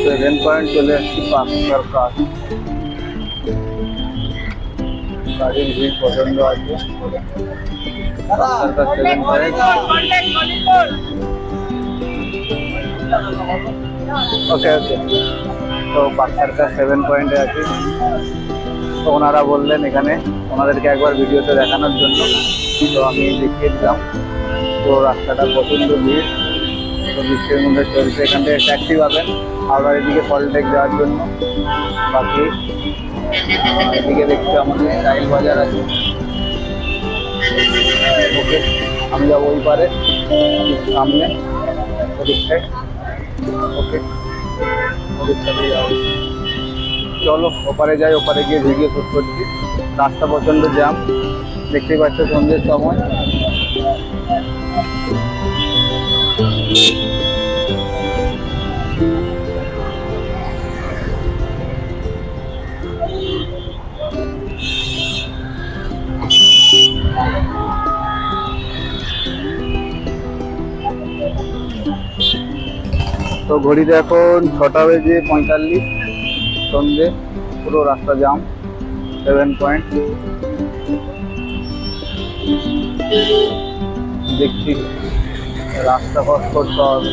Seven point চলে আসছি পাঁচটার কাজ। গাড়ির ভিড় প্রচন্ড আছে। সেভেন পয়েন্ট ওকে ওকে। তো বাক্সারকার 7 পয়েন্টে আছি। তো ওনারা বললেন এখানে ওনাদেরকে একবার ভিডিওতে দেখানোর জন্য, তো আমি দেখিয়ে দিলাম। তো রাস্তাটা প্রচণ্ড ভিড়, তো বৃষ্টির মধ্যে চলছে। এখান থেকে ট্যাক্সি পাবেন আবার এদিকে পলিটেক যাওয়ার জন্য। বাকি এদিকে দেখছি আমাদের টাইল বাজার আছে। ওকে, আমি যাবো ওই পারে সামনে ওদিকটায়। ওকে, ওদিকটাতে যাবো। চলো ওপারে যাই, ওপারে গিয়ে ভিডিও শ্যুট করছি। রাস্তা প্রচণ্ড জ্যাম, দেখতেই পাচ্ছ সন্ধ্যের সময়। তো ঘড়িতে এখন 6:45 সন্ধ্যে। পুরো রাস্তা জাম। 7 পয়েন্ট দেখছি, রাস্তা ক্রস করতে হবে।